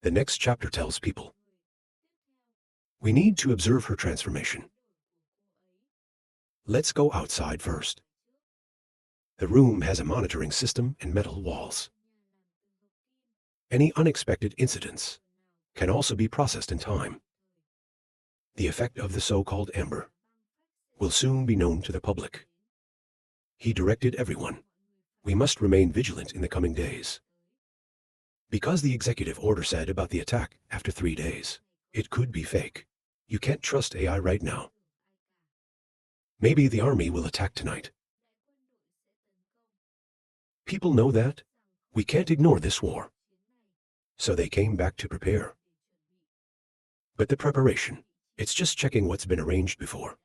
The next chapter tells people, we need to observe her transformation. Let's go outside first. The room has a monitoring system and metal walls. Any unexpected incidents can also be processed in time. The effect of the so-called amber will soon be known to the public. He directed everyone. We must remain vigilant in the coming days. Because the executive order said about the attack after 3 days, it could be fake. You can't trust AI right now. Maybe the army will attack tonight. People know that. We can't ignore this war. So they came back to prepare. But the preparation, it's just checking what's been arranged before.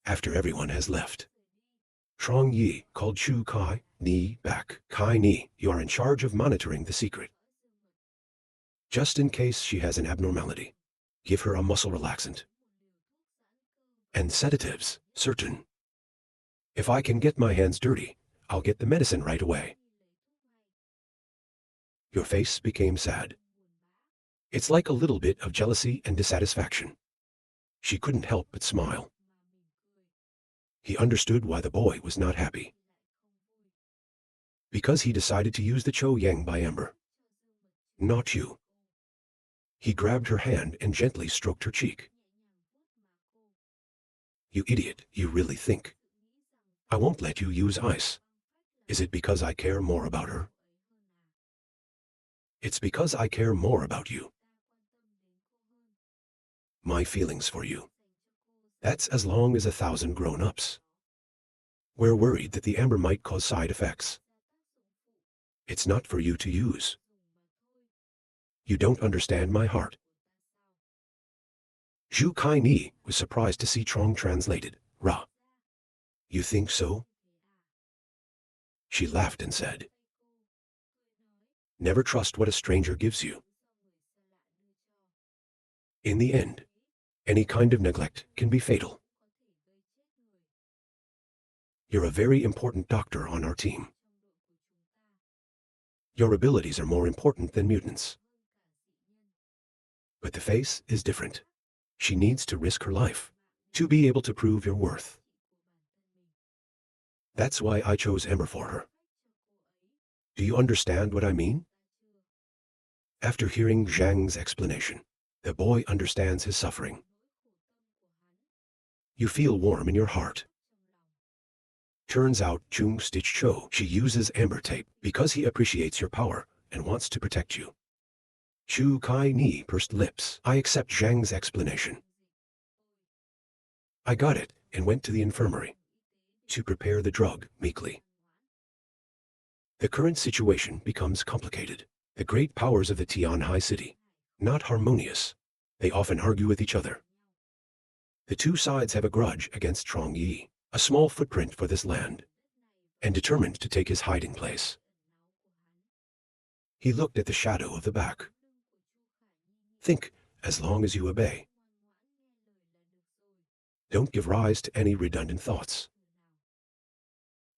After everyone has left, Trong Yi called Chu Kai Ni back. Kai Ni, you are in charge of monitoring the secret. Just in case she has an abnormality, give her a muscle relaxant. And sedatives, certain. If I can get my hands dirty, I'll get the medicine right away. Your face became sad. It's like a little bit of jealousy and dissatisfaction. She couldn't help but smile. He understood why the boy was not happy. Because he decided to use the Cho Yang by Amber. Not you. He grabbed her hand and gently stroked her cheek. You idiot, you really think I won't let you use ice? Is it because I care more about her? It's because I care more about you. My feelings for you. That's as long as 1,000 grown-ups. We're worried that the amber might cause side effects. It's not for you to use. You don't understand my heart. Zhu Kai Ni was surprised to see Trong translated, Ra. You think so? She laughed and said, never trust what a stranger gives you. In the end, any kind of neglect can be fatal. You're a very important doctor on our team. Your abilities are more important than mutants. But the face is different. She needs to risk her life to be able to prove your worth. That's why I chose Amber for her. Do you understand what I mean? After hearing Zhang's explanation, the boy understands his suffering. You feel warm in your heart. Turns out Chung Stitch Cho, she uses amber tape because he appreciates your power and wants to protect you. Chu Kai Ni pursed lips. I accept Zhang's explanation. I got it and went to the infirmary to prepare the drug meekly. The current situation becomes complicated. The great powers of the Tian High City, not harmonious. They often argue with each other. The two sides have a grudge against Trong Yi, a small footprint for this land, and determined to take his hiding place. He looked at the shadow of the back. Think, as long as you obey. Don't give rise to any redundant thoughts.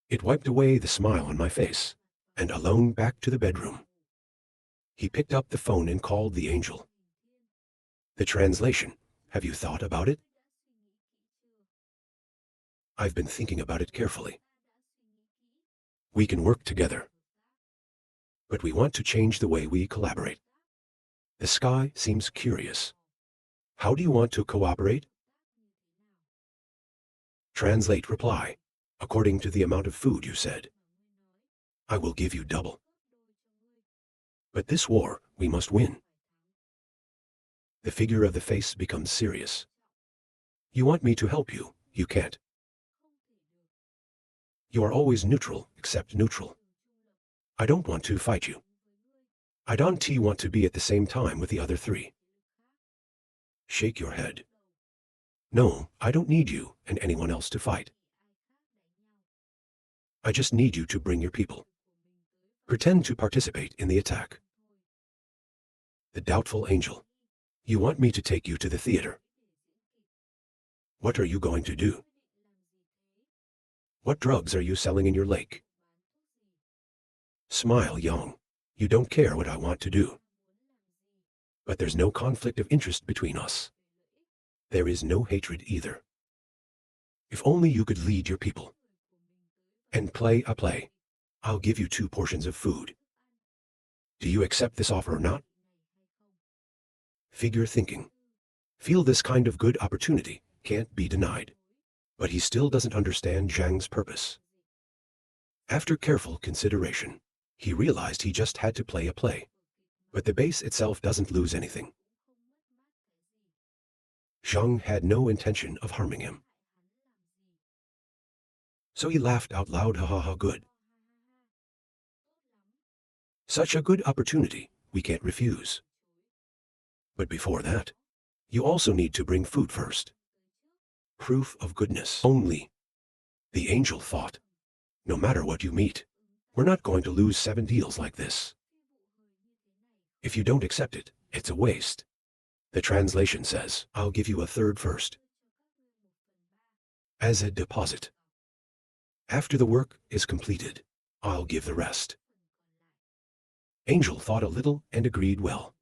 It wiped away the smile on my face, and alone back to the bedroom. He picked up the phone and called the angel. The translation, have you thought about it? I've been thinking about it carefully. We can work together. But we want to change the way we collaborate. The sky seems curious. How do you want to cooperate? Translate reply. According to the amount of food you said. I will give you double. But this war, we must win. The figure of the face becomes serious. You want me to help you, you can't. You are always neutral, except neutral. I don't want to fight you. I don't want to be at the same time with the other three. Shake your head. No, I don't need you and anyone else to fight. I just need you to bring your people. Pretend to participate in the attack. The doubtful angel. You want me to take you to the theater. What are you going to do? What drugs are you selling in your lake? Smile, Yang. You don't care what I want to do. But there's no conflict of interest between us. There is no hatred either. If only you could lead your people and play a play. I'll give you 2 portions of food. Do you accept this offer or not? Figure thinking. Feel this kind of good opportunity can't be denied. But he still doesn't understand Zhang's purpose. After careful consideration, he realized he just had to play a play. But the base itself doesn't lose anything. Zhang had no intention of harming him. So he laughed out loud, ha ha ha, good. Such a good opportunity, we can't refuse. But before that, you also need to bring food first. Proof of goodness only. The angel thought, no matter what you meet, we're not going to lose 7 deals like this. If you don't accept it, it's a waste. The translation says, I'll give you a third first, as a deposit. After the work is completed, I'll give the rest. Angel thought a little and agreed well.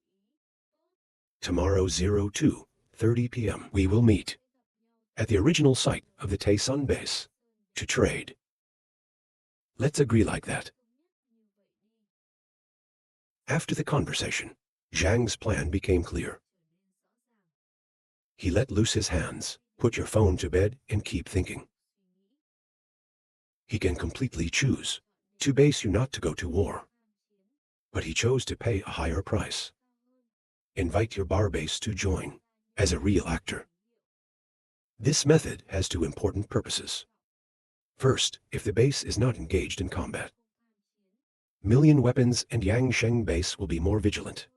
Tomorrow 02:30 p.m. we will meet at the original site of the Taesun base to trade. Let's agree like that. After the conversation, Zhang's plan became clear. He let loose his hands, put your phone to bed and keep thinking. He can completely choose to base you not to go to war. But he chose to pay a higher price. Invite your bar base to join as a real actor. This method has 2 important purposes. First, if the base is not engaged in combat, Million Weapons and Yang Sheng base will be more vigilant.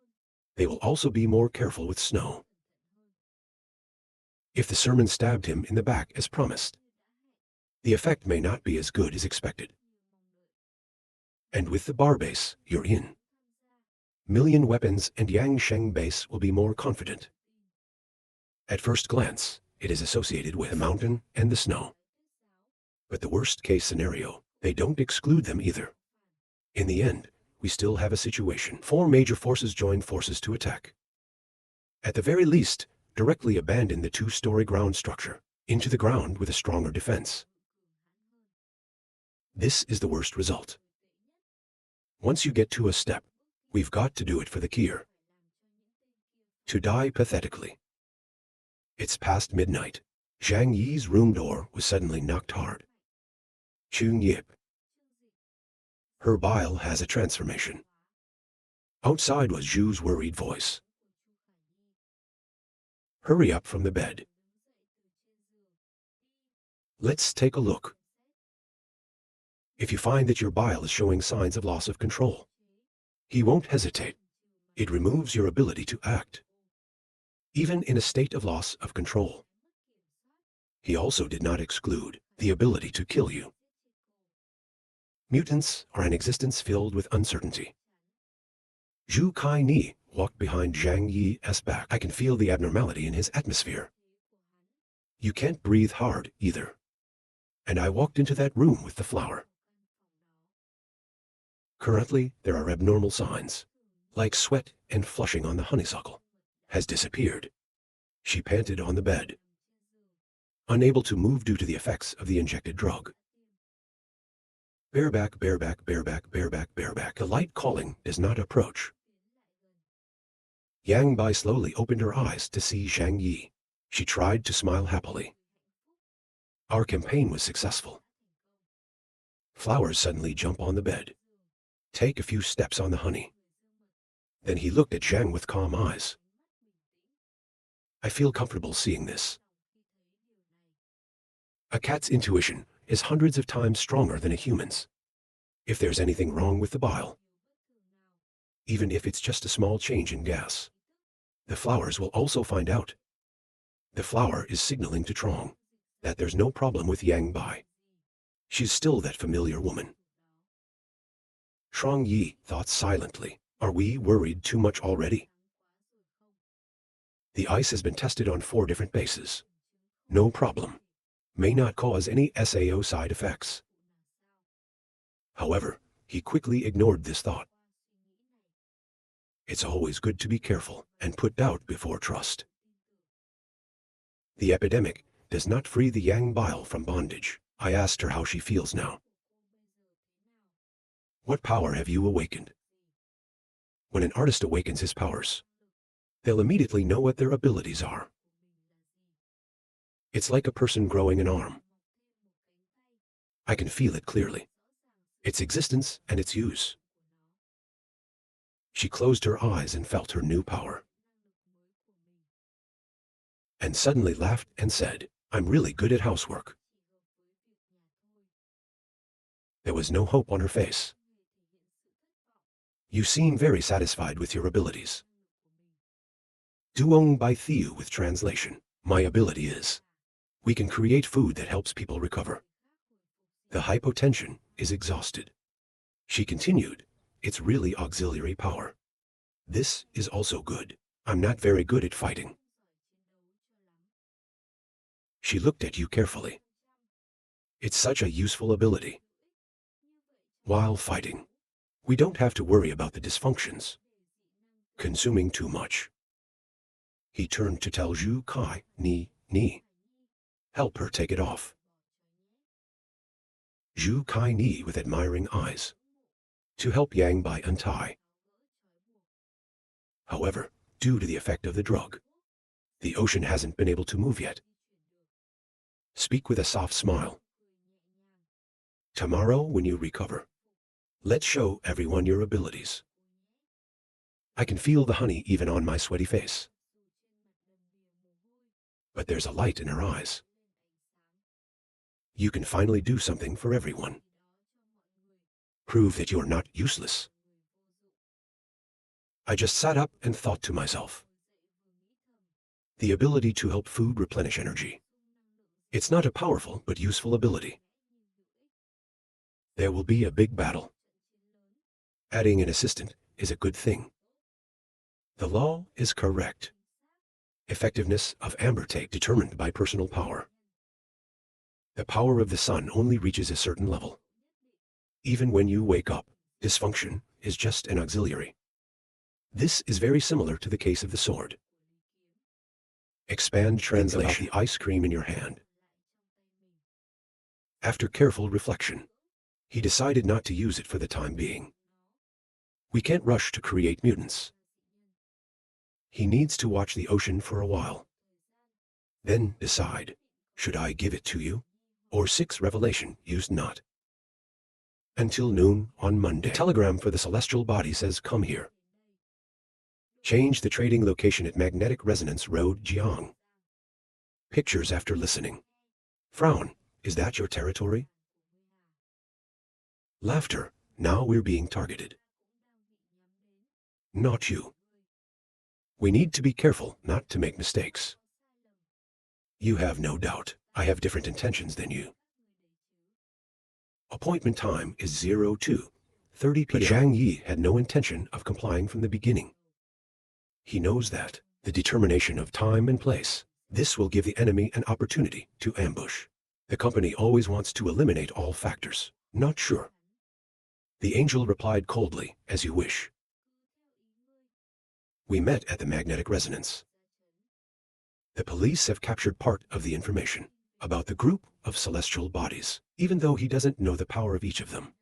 They will also be more careful with snow. If the sermon stabbed him in the back as promised, the effect may not be as good as expected. And with the bar base, you're in. Million Weapons and Yang Sheng base will be more confident. At first glance, it is associated with the mountain and the snow. But the worst case scenario, they don't exclude them either. In the end, we still have a situation. 4 major forces join forces to attack. At the very least, directly abandon the 2-story ground structure into the ground with a stronger defense. This is the worst result. Once you get to a step, we've got to do it for the Kier. To die pathetically. It's past midnight. Zhang Yi's room door was suddenly knocked hard. Chung Yip. Her bile has a transformation. Outside was Zhu's worried voice. Hurry up from the bed. Let's take a look. If you find that your bile is showing signs of loss of control, he won't hesitate. It removes your ability to act, even in a state of loss of control. He also did not exclude the ability to kill you. Mutants are an existence filled with uncertainty. Zhu Kai Ni walked behind Zhang Yi's back. I can feel the abnormality in his atmosphere. You can't breathe hard either. And I walked into that room with the flower. Currently, there are abnormal signs, like sweat and flushing on the honeysuckle, has disappeared. She panted on the bed, unable to move due to the effects of the injected drug. Bareback, bareback, bareback, bareback, bareback. The light calling does not approach. Yang Bai slowly opened her eyes to see Zhang Yi. She tried to smile happily. Our campaign was successful. Flowers suddenly jump on the bed. Take a few steps on the honey. Then he looked at Zhang with calm eyes. I feel comfortable seeing this. A cat's intuition is hundreds of times stronger than a human's. If there's anything wrong with the bile, even if it's just a small change in gas, the flowers will also find out. The flower is signaling to Trong that there's no problem with Yang Bai. She's still that familiar woman. Trong Yi thought silently, are we worried too much already? The ice has been tested on 4 different bases. No problem. May not cause any SAO side effects. However, he quickly ignored this thought. It's always good to be careful and put doubt before trust. The epidemic does not free the yang bile from bondage. I asked her how she feels now. What power have you awakened? When an artist awakens his powers, they'll immediately know what their abilities are. It's like a person growing an arm. I can feel it clearly, its existence and its use. She closed her eyes and felt her new power, and suddenly laughed and said, I'm really good at housework. There was no hope on her face. You seem very satisfied with your abilities. Duong by Thieu with translation. My ability is, we can create food that helps people recover. The hypotension is exhausted. She continued, it's really auxiliary power. This is also good. I'm not very good at fighting. She looked at you carefully. It's such a useful ability. While fighting, we don't have to worry about the dysfunctions. Consuming too much. He turned to tell Zhu Kai, Ni. Help her take it off. Zhu Kai Ni with admiring eyes. To help Yang Bai untie. However, due to the effect of the drug, the ocean hasn't been able to move yet. Speak with a soft smile. Tomorrow, when you recover, let's show everyone your abilities. I can feel the honey even on my sweaty face. But there's a light in her eyes. You can finally do something for everyone. Prove that you're not useless. I just sat up and thought to myself. The ability to help food replenish energy. It's not a powerful but useful ability. There will be a big battle. Adding an assistant is a good thing. The law is correct. Effectiveness of amber take determined by personal power. The power of the sun only reaches a certain level. Even when you wake up, dysfunction is just an auxiliary. This is very similar to the case of the sword. Expand translation. Think about the ice cream in your hand. After careful reflection, he decided not to use it for the time being. We can't rush to create mutants. He needs to watch the ocean for a while. Then decide, should I give it to you? Or 6 revelation used not. Until noon on Monday. The telegram for the celestial body says come here. Change the trading location at Magnetic Resonance Road, Jiang. Pictures after listening. Frown, is that your territory? Laughter, now we're being targeted. Not you. We need to be careful not to make mistakes. You have no doubt I have different intentions than you. Appointment time is 02:30 p.m. But Zhang Yi had no intention of complying from the beginning. He knows that, the determination of time and place, this will give the enemy an opportunity to ambush. The company always wants to eliminate all factors. Not sure. The angel replied coldly, as you wish. We met at the magnetic resonance. The police have captured part of the information about the group of celestial bodies, even though he doesn't know the power of each of them.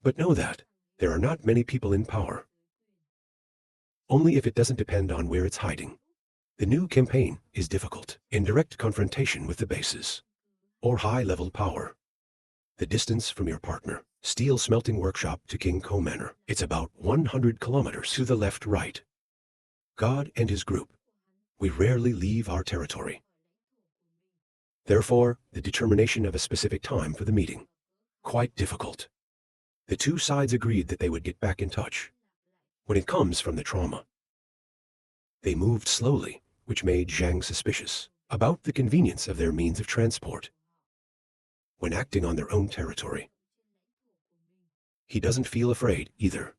But know that there are not many people in power. Only if it doesn't depend on where it's hiding. The new campaign is difficult, in direct confrontation with the bases, or high-level power. The distance from your partner, steel smelting workshop to King Ko Manor, it's about 100 kilometers to the left-right. God and his group, we rarely leave our territory. Therefore, the determination of a specific time for the meeting, quite difficult. The two sides agreed that they would get back in touch. When it comes from the trauma, they moved slowly, which made Zhang suspicious about the convenience of their means of transport. When acting on their own territory, he doesn't feel afraid either.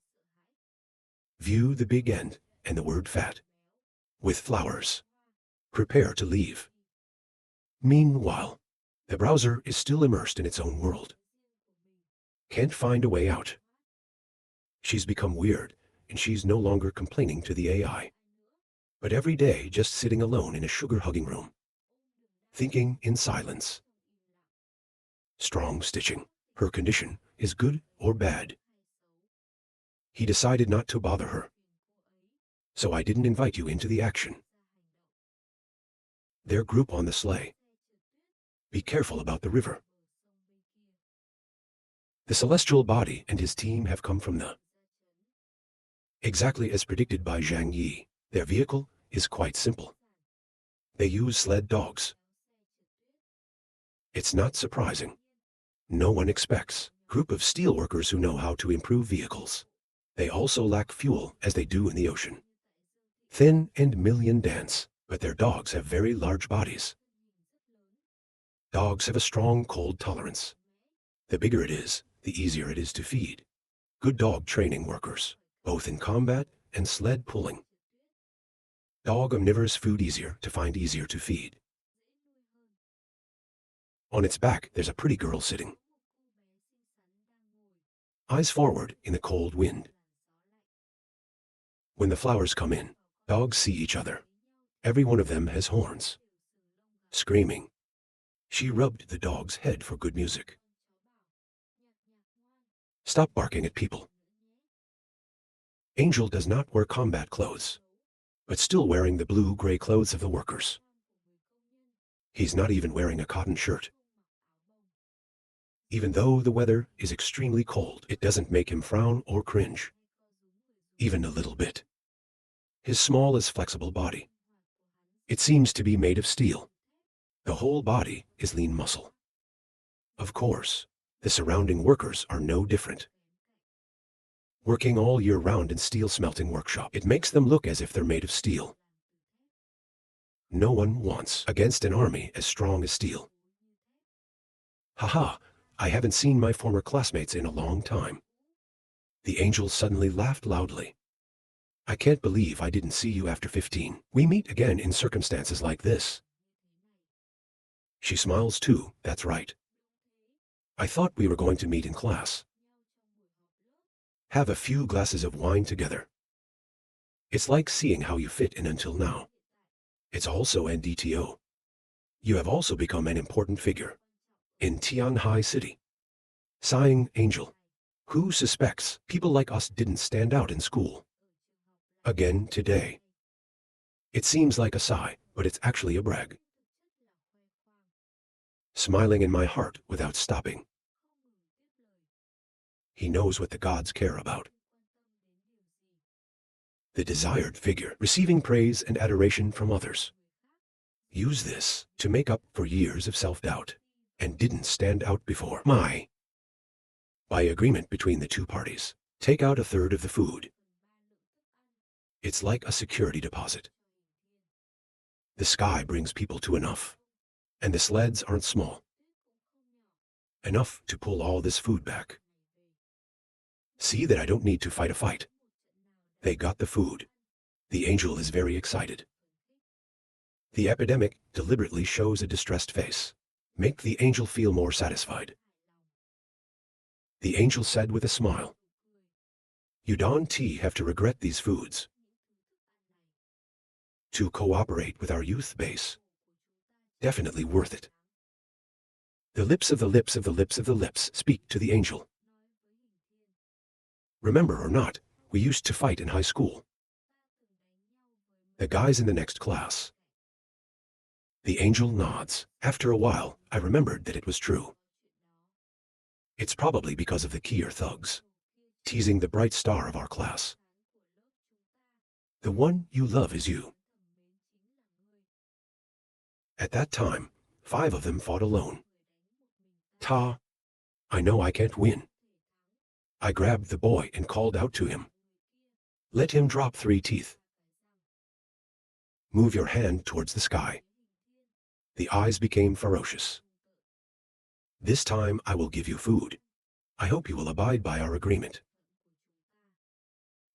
View the big end and the word fat. With flowers. Prepare to leave. Meanwhile, the browser is still immersed in its own world. Can't find a way out. She's become weird and she's no longer complaining to the AI, but every day just sitting alone in a sugar-hugging room, thinking in silence. Strong stitching. Her condition is good or bad. He decided not to bother her, so I didn't invite you into the action. Their group on the sleigh. Be careful about the river. The celestial body and his team have come from the... Exactly as predicted by Zhang Yi, their vehicle is quite simple. They use sled dogs. It's not surprising. No one expects a group of steelworkers who know how to improve vehicles. They also lack fuel as they do in the ocean. Thin and million dance, but their dogs have very large bodies. Dogs have a strong cold tolerance. The bigger it is, the easier it is to feed. Good dog training workers, both in combat and sled pulling. Dog omnivorous food easier to find, easier to feed. On its back, there's a pretty girl sitting. Eyes forward in the cold wind. When the flowers come in, dogs see each other. Every one of them has horns. Screaming. She rubbed the dog's head for good music. Stop barking at people. Angel does not wear combat clothes, but still wearing the blue-gray clothes of the workers. He's not even wearing a cotton shirt. Even though the weather is extremely cold, it doesn't make him frown or cringe. Even a little bit. His small as flexible body. It seems to be made of steel. The whole body is lean muscle. Of course, the surrounding workers are no different. Working all year round in steel smelting workshop, it makes them look as if they're made of steel. No one wants against an army as strong as steel. Haha, I haven't seen my former classmates in a long time. The angel suddenly laughed loudly. I can't believe I didn't see you after 15. We meet again in circumstances like this. She smiles too, that's right. I thought we were going to meet in class. Have a few glasses of wine together. It's like seeing how you fit in until now. It's also NDTO. You have also become an important figure in Tianhai City. Sighing angel. Who suspects people like us didn't stand out in school? Again today. It seems like a sigh, but it's actually a brag. Smiling in my heart without stopping. He knows what the gods care about. The desired figure, receiving praise and adoration from others. Use this to make up for years of self-doubt, and didn't stand out before. By agreement between the two parties, take out 1/3 of the food. It's like a security deposit. The sky brings people to enough, and the sleds aren't small. Enough to pull all this food back. See that I don't need to fight a fight. They got the food. The angel is very excited. The epidemic deliberately shows a distressed face. Make the angel feel more satisfied. The angel said with a smile. You don't have to regret these foods. To cooperate with our youth base. Definitely worth it. The lips of the lips of the lips of the lips speak to the angel. Remember or not, we used to fight in high school. The guys in the next class. The angel nods. After a while, I remembered that it was true. It's probably because of the Kier thugs, teasing the bright star of our class. The one you love is you. At that time, 5 of them fought alone. I know I can't win. I grabbed the boy and called out to him. Let him drop 3 teeth. Move your hand towards the sky. The eyes became ferocious. This time I will give you food. I hope you will abide by our agreement.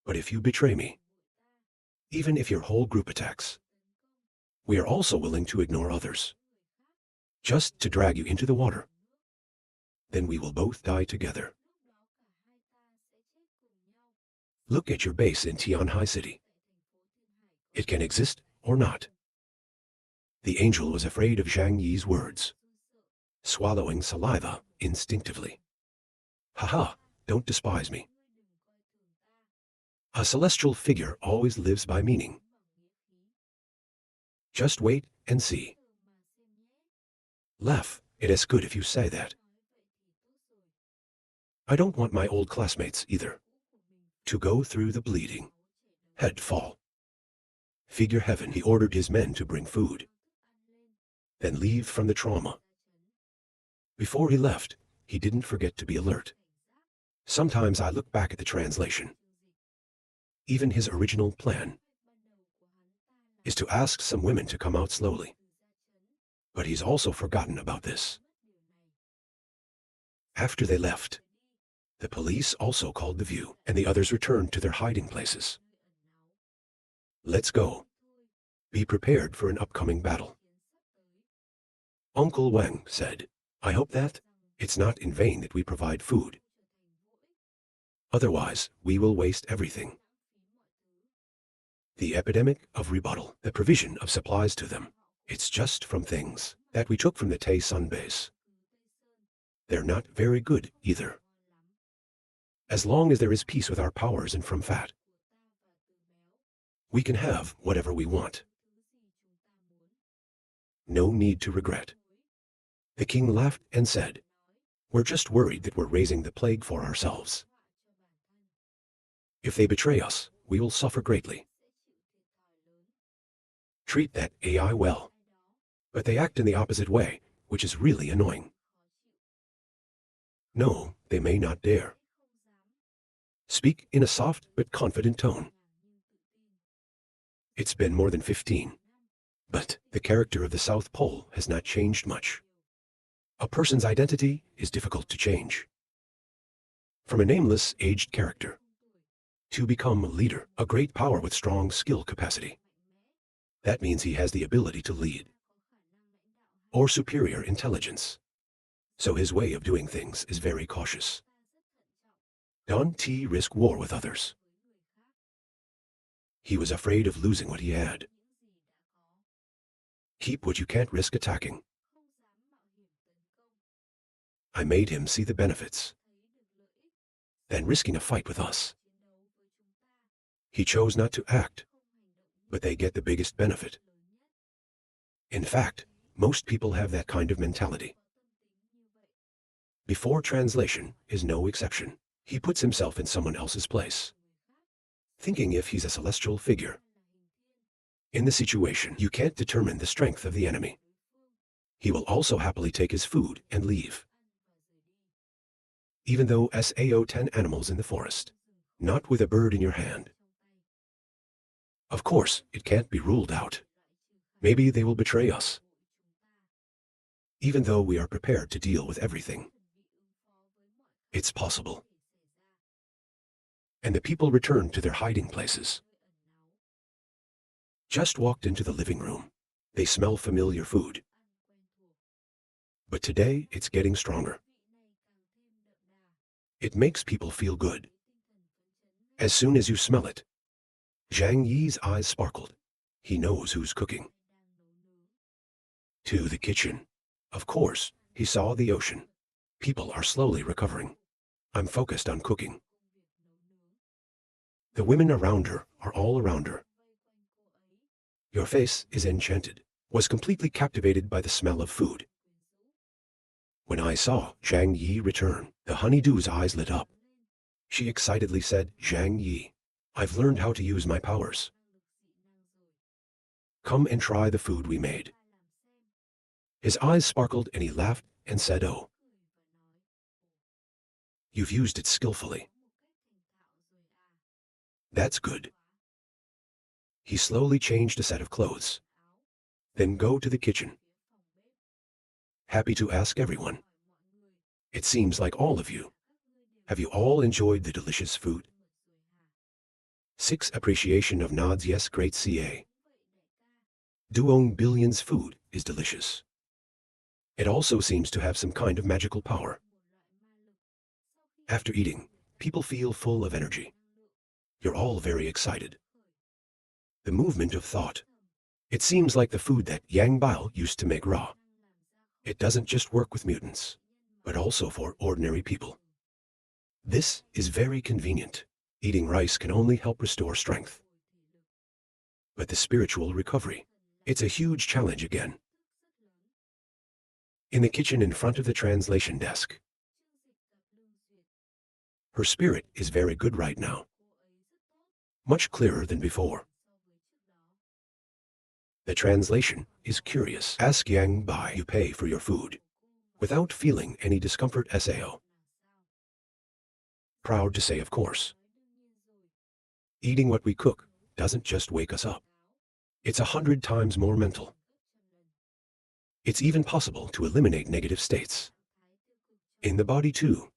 But if you betray me, even if your whole group attacks, we are also willing to ignore others, just to drag you into the water. Then we will both die together. Look at your base in Tianhai City. It can exist or not. The angel was afraid of Zhang Yi's words, swallowing saliva instinctively. Haha, don't despise me. A celestial figure always lives by meaning. Just wait and see. Laugh, it is good if you say that. I don't want my old classmates either to go through the bleeding. Head fall. Figure heaven, he ordered his men to bring food, then leave from the trauma. Before he left, he didn't forget to be alert. Sometimes I look back at the translation. Even his original plan is to ask some women to come out slowly. But he's also forgotten about this. After they left, the police also called the view, and the others returned to their hiding places. Let's go. Be prepared for an upcoming battle. Uncle Wang said, I hope that it's not in vain that we provide food. Otherwise, we will waste everything. The epidemic of rebuttal, the provision of supplies to them, it's just from things that we took from the Tay Sun base. They're not very good either. As long as there is peace with our powers and from fat, we can have whatever we want. No need to regret. The king laughed and said, we're just worried that we're raising the plague for ourselves. If they betray us, we will suffer greatly. Treat that AI well. But they act in the opposite way, which is really annoying. No, they may not dare. Speak in a soft but confident tone. It's been more than 15. But the character of the South Pole has not changed much. A person's identity is difficult to change. From a nameless, aged character to become a leader, a great power with strong skill capacity. That means he has the ability to lead, or superior intelligence. So his way of doing things is very cautious. Don't risk war with others. He was afraid of losing what he had. Keep what you can't risk attacking. I made him see the benefits than risking a fight with us. He chose not to act, but they get the biggest benefit. In fact, most people have that kind of mentality. Before translation is no exception. He puts himself in someone else's place, thinking if he's a celestial figure. In the situation, you can't determine the strength of the enemy. He will also happily take his food and leave. Even though SAO 10 animals in the forest, not with a bird in your hand. Of course, it can't be ruled out. Maybe they will betray us. Even though we are prepared to deal with everything. It's possible. And the people returned to their hiding places. Just walked into the living room. They smell familiar food. But today, it's getting stronger. It makes people feel good. As soon as you smell it, Zhang Yi's eyes sparkled. He knows who's cooking. To the kitchen. Of course, he saw the ocean. People are slowly recovering. I'm focused on cooking. The women around her are all around her. Your face is enchanted. Was completely captivated by the smell of food. When I saw Zhang Yi return, the honeydew's eyes lit up. She excitedly said, Zhang Yi, I've learned how to use my powers. Come and try the food we made. His eyes sparkled and he laughed and said, oh. You've used it skillfully. That's good. He slowly changed a set of clothes. Then go to the kitchen. Happy to ask everyone. It seems like all of you. Have you all enjoyed the delicious food? 6 Appreciation of nods. Yes, great CA. Duong Billion's food is delicious. It also seems to have some kind of magical power. After eating, people feel full of energy. You're all very excited. The movement of thought. It seems like the food that Yang Bile used to make raw. It doesn't just work with mutants, but also for ordinary people. This is very convenient. Eating rice can only help restore strength. But the spiritual recovery, it's a huge challenge again. In the kitchen in front of the translation desk. Her spirit is very good right now. Much clearer than before. The translation is curious. Ask Yang Bai you pay for your food, without feeling any discomfort sao. Proud to say, of course. Eating what we cook doesn't just wake us up. It's 100 times more mental. It's even possible to eliminate negative states. In the body too.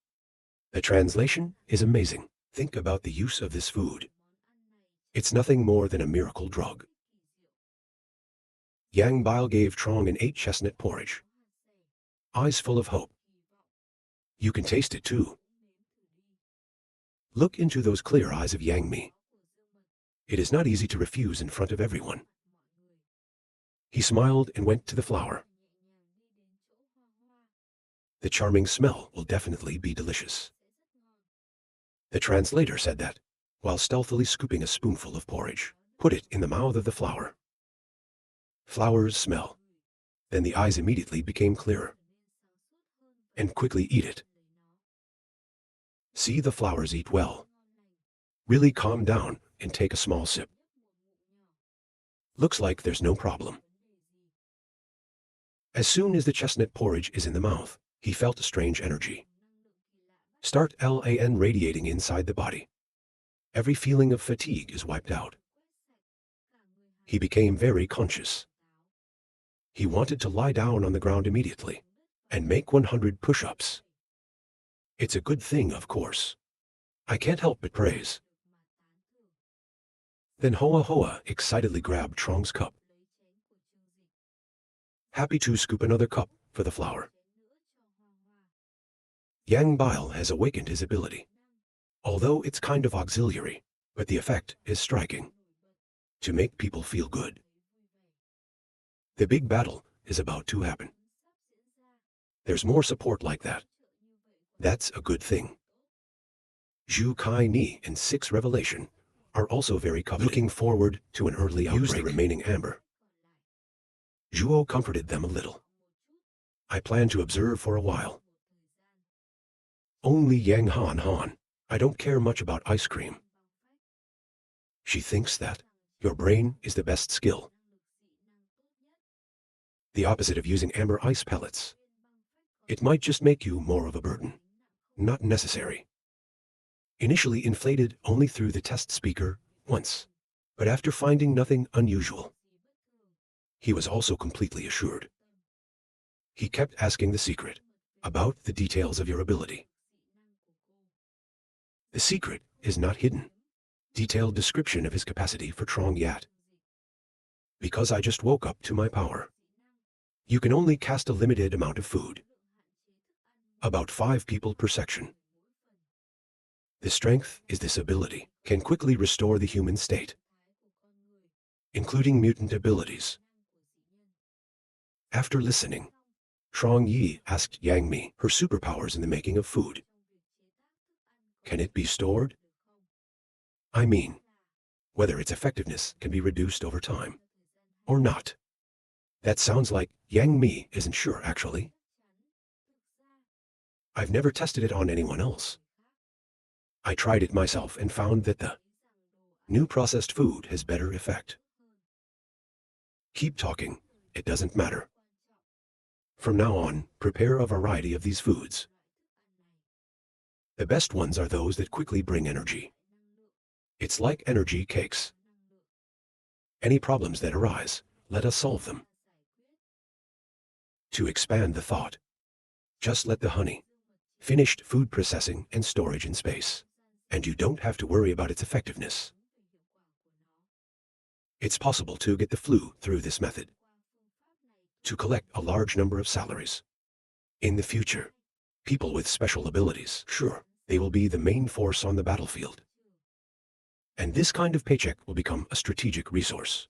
The translation is amazing. Think about the use of this food. It's nothing more than a miracle drug. Yang Bile gave Trong and ate chestnut porridge. Eyes full of hope. You can taste it too. Look into those clear eyes of Yang Mi. It is not easy to refuse in front of everyone. He smiled and went to the flower. The charming smell will definitely be delicious. The translator said that, while stealthily scooping a spoonful of porridge, put it in the mouth of the flower. Flowers smell. Then the eyes immediately became clearer. And quickly eat it. See the flowers eat well. Really calm down and take a small sip. Looks like there's no problem. As soon as the chestnut porridge is in the mouth, he felt a strange energy. Start LAN radiating inside the body. Every feeling of fatigue is wiped out. He became very conscious. He wanted to lie down on the ground immediately and make 100 push-ups. It's a good thing, of course. I can't help but praise. Then Hoa Hoa excitedly grabbed Trong's cup. Happy to scoop another cup for the flower. Yang Bile has awakened his ability. Although it's kind of auxiliary, but the effect is striking. To make people feel good. The big battle is about to happen. There's more support like that. That's a good thing. Zhu Kai Ni and 6 Revelation are also very coveted. Looking forward to an early outbreak. Use the remaining amber. Zhuo comforted them a little. I plan to observe for a while. Only Yang Han, I don't care much about ice cream. She thinks that your brain is the best skill. The opposite of using amber ice pellets. It might just make you more of a burden. Not necessary. Initially inflated only through the test speaker once, but after finding nothing unusual, he was also completely assured. He kept asking the secret about the details of your ability. The secret is not hidden. Detailed description of his capacity for Trong Yat. Because I just woke up to my power. You can only cast a limited amount of food. About 5 people per section. The strength is this ability, can quickly restore the human state, including mutant abilities. After listening, Trong Yi asked Yang Mi her superpowers in the making of food. Can it be stored? I mean, whether its effectiveness can be reduced over time, or not. That sounds like Yang Mi isn't sure, actually. I've never tested it on anyone else. I tried it myself and found that the new processed food has better effect. Keep talking, it doesn't matter. From now on, prepare a variety of these foods. The best ones are those that quickly bring energy. It's like energy cakes. Any problems that arise, let us solve them. To expand the thought, just let the honey. Finished food processing and storage in space. And you don't have to worry about its effectiveness. It's possible to get the flu through this method. To collect a large number of salaries. In the future, people with special abilities, sure, they will be the main force on the battlefield. And this kind of paycheck will become a strategic resource.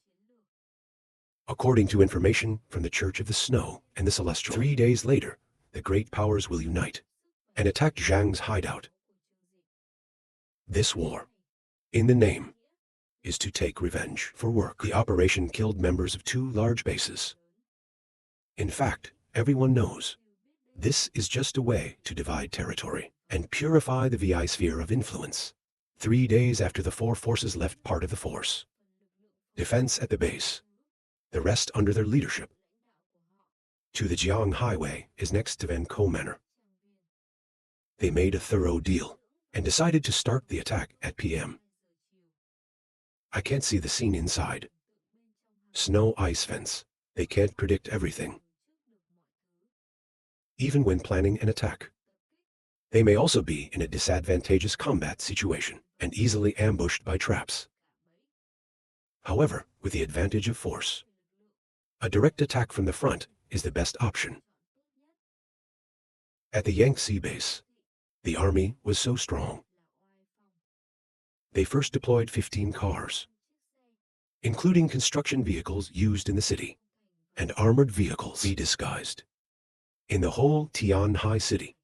According to information from the Church of the Snow and the Celestial, 3 days later, the great powers will unite and attack Zhang's hideout. This war, in the name, is to take revenge for work. The operation killed members of 2 large bases. In fact, everyone knows this is just a way to divide territory and purify the VI sphere of influence. 3 days after the 4 forces left part of the force, defense at the base, the rest under their leadership, to the Jiang Highway is next to Van Ko Manor. They made a thorough deal and decided to start the attack at PM. I can't see the scene inside. Snow ice fence. They can't predict everything. Even when planning an attack, they may also be in a disadvantageous combat situation and easily ambushed by traps. However, with the advantage of force, a direct attack from the front is the best option. At the Yangtze base, the army was so strong. They first deployed 15 cars, including construction vehicles used in the city, and armored vehicles disguised. In the whole Tianhai city,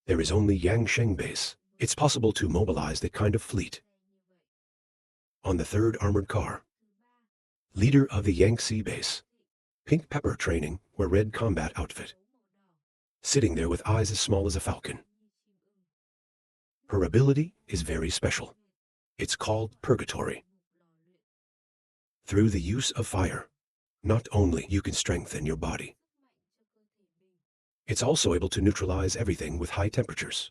there is only Yangsheng base. It's possible to mobilize that kind of fleet. On the 3rd armored car, leader of the Yangtze base, pink pepper training wear red combat outfit, sitting there with eyes as small as a falcon. Her ability is very special. It's called purgatory. Through the use of fire, not only you can strengthen your body, it's also able to neutralize everything with high temperatures.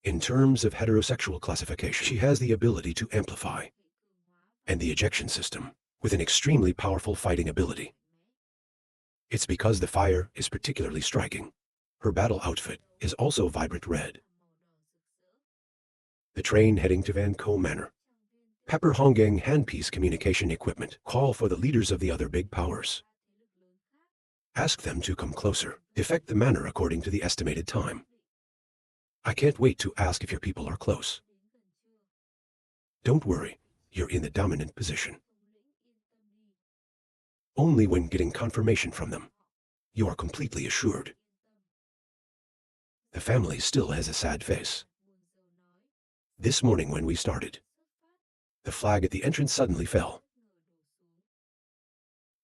In terms of heterosexual classification, she has the ability to amplify, and the ejection system, with an extremely powerful fighting ability. It's because the fire is particularly striking. Her battle outfit is also vibrant red. The train heading to Van Ko Manor. Pepper Honggang handpiece communication equipment. Call for the leaders of the other big powers. Ask them to come closer. Defect the manor according to the estimated time. I can't wait to ask if your people are close. Don't worry, you're in the dominant position. Only when getting confirmation from them, you are completely assured. The family still has a sad face. This morning when we started, the flag at the entrance suddenly fell.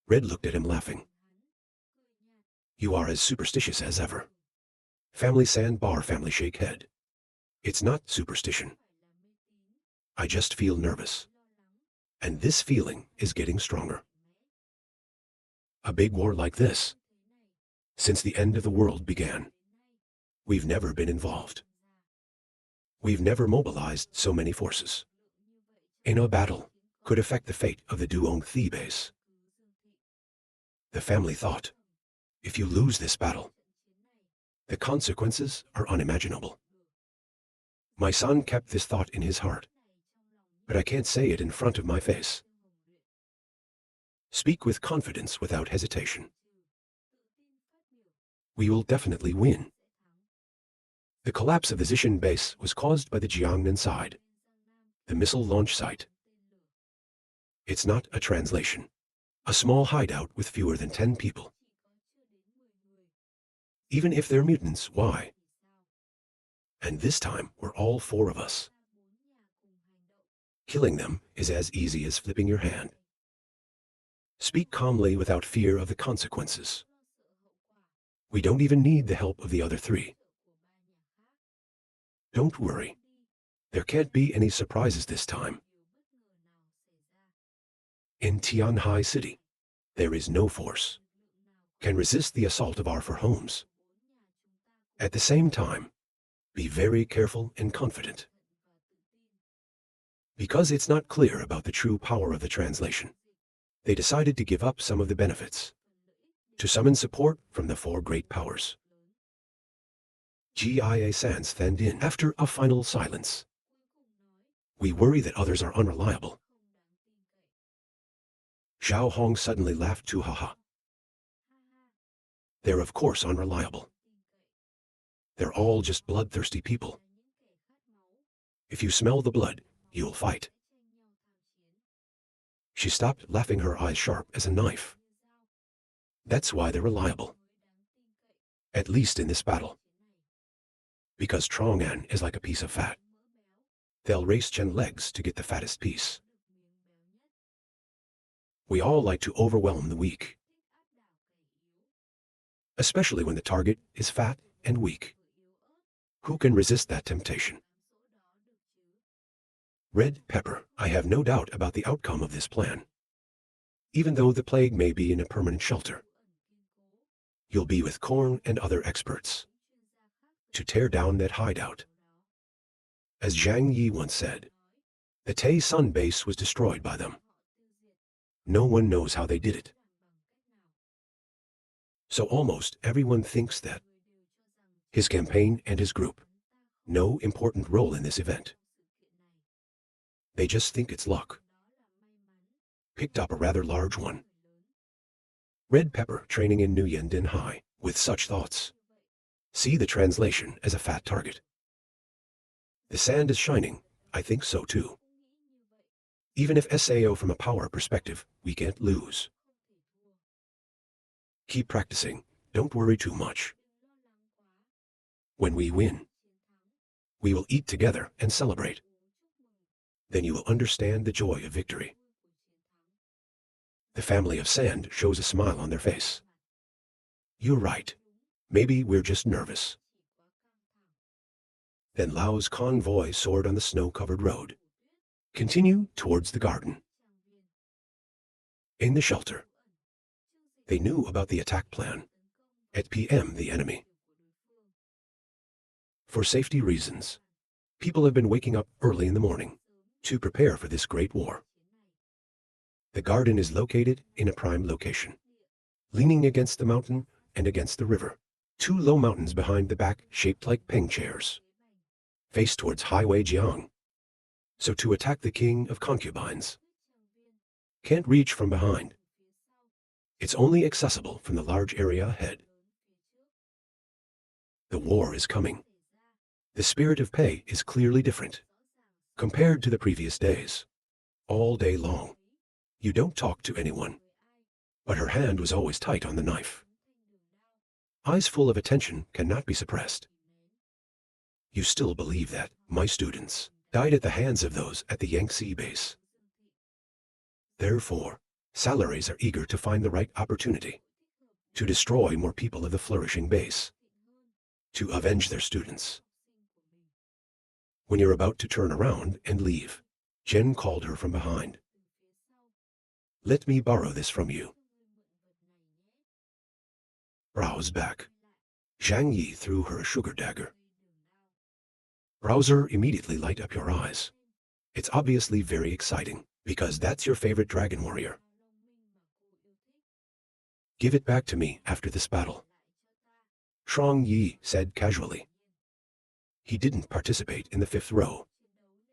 Red looked at him laughing. You are as superstitious as ever. Family sandbar family shake head. It's not superstition. I just feel nervous. And this feeling is getting stronger. A big war like this, since the end of the world began, we've never been involved. We've never mobilized so many forces. In a battle, could affect the fate of the Duong Thi base. The family thought, if you lose this battle, the consequences are unimaginable. My son kept this thought in his heart, but I can't say it in front of my face. Speak with confidence without hesitation. We will definitely win. The collapse of the Zishan base was caused by the Jiangnan side, the missile launch site. It's not a translation. A small hideout with fewer than 10 people. Even if they're mutants, why? And this time, we're all 4 of us. Killing them is as easy as flipping your hand. Speak calmly without fear of the consequences. We don't even need the help of the other 3. Don't worry. There can't be any surprises this time. In Tianhai City, there is no force can resist the assault of our 4 homes. At the same time, be very careful and confident. Because it's not clear about the true power of the translation, they decided to give up some of the benefits to summon support from the 4 great powers. Gia Sans thinned in after a final silence. We worry that others are unreliable. Xiao Hong suddenly laughed to haha. They're of course unreliable. They're all just bloodthirsty people. If you smell the blood, you'll fight. She stopped laughing, her eyes sharp as a knife. That's why they're reliable. At least in this battle. Because Chang'an is like a piece of fat. They'll race Chen legs to get the fattest piece. We all like to overwhelm the weak. Especially when the target is fat and weak. Who can resist that temptation? Red Pepper, I have no doubt about the outcome of this plan. Even though the plague may be in a permanent shelter, you'll be with Korn and other experts to tear down that hideout. As Zhang Yi once said, the Tay Sun base was destroyed by them. No one knows how they did it. So almost everyone thinks that his campaign and his group no important role in this event. They just think it's luck. Picked up a rather large one. Red Pepper training in Nguyen Din High with such thoughts. See the translation as a fat target. The sand is shining, I think so too. Even if SAO from a power perspective, we can't lose. Keep practicing, don't worry too much. When we win, we will eat together and celebrate. Then you will understand the joy of victory. The family of sand shows a smile on their face. You're right. Maybe we're just nervous. Then Lao's convoy soared on the snow-covered road. Continue towards the garden. In the shelter, they knew about the attack plan. At PM, the enemy. For safety reasons, people have been waking up early in the morning to prepare for this great war. The garden is located in a prime location, leaning against the mountain and against the river. Two low mountains behind the back shaped like peng chairs, face towards Highway Jiang. So to attack the king of concubines, can't reach from behind. It's only accessible from the large area ahead. The war is coming. The spirit of pay is clearly different compared to the previous days. All day long, you don't talk to anyone. But her hand was always tight on the knife. Eyes full of attention cannot be suppressed. You still believe that my students died at the hands of those at the Yangtze base. Therefore, salaries are eager to find the right opportunity to destroy more people of the flourishing base, to avenge their students. When you're about to turn around and leave, Jen called her from behind. Let me borrow this from you. Browse back. Zhang Yi threw her a sugar dagger. Browser, immediately light up your eyes. It's obviously very exciting, because that's your favorite dragon warrior. Give it back to me after this battle. Zhang Yi said casually. He didn't participate in the fifth row,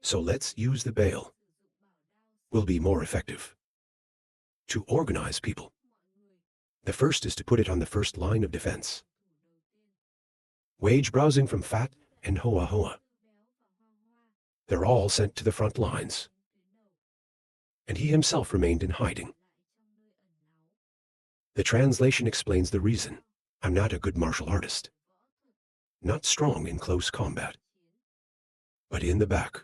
so let's use the bail. Will be more effective. To organize people. The first is to put it on the first line of defense. Wage browsing from Fat and Hoa Hoa. They're all sent to the front lines. And he himself remained in hiding. The translation explains the reason. I'm not a good martial artist. Not strong in close combat. But in the back,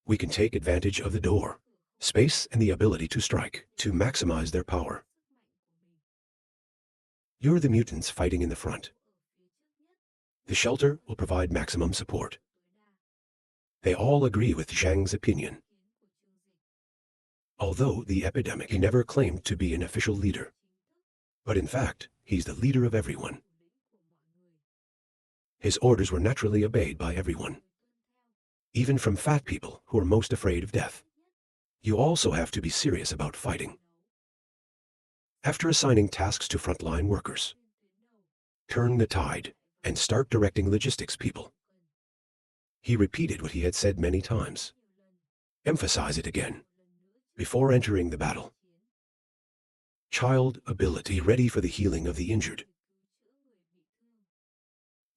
we can take advantage of the door, space, and the ability to strike, to maximize their power. You're the mutants fighting in the front. The shelter will provide maximum support. They all agree with Zhang's opinion. Although the epidemic, he never claimed to be an official leader. But in fact, he's the leader of everyone. His orders were naturally obeyed by everyone. Even from fat people who are most afraid of death. You also have to be serious about fighting. After assigning tasks to frontline workers, turn the tide and start directing logistics people. He repeated what he had said many times. Emphasize it again, before entering the battle. Child ability ready for the healing of the injured.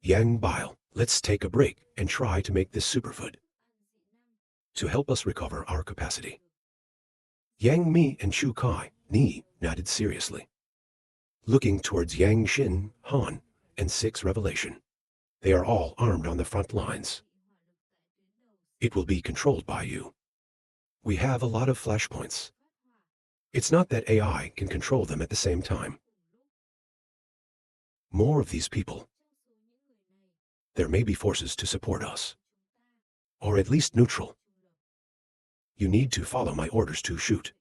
Yang Bile, let's take a break and try to make this superfood. to help us recover our capacity. Yang Mi and Chu Kai, Ni, nodded seriously, looking towards Yang Xin, Han, and Six Revelation. They are all armed on the front lines. It will be controlled by you. We have a lot of flashpoints. It's not that AI can control them at the same time. More of these people. There may be forces to support us. Or at least neutral. You need to follow my orders to shoot.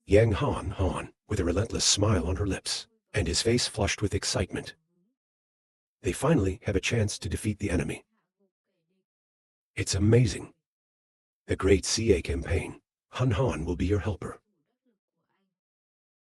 Yang Han, with a relentless smile on her lips, and his face flushed with excitement. They finally have a chance to defeat the enemy. It's amazing. The great CA campaign. Han will be your helper.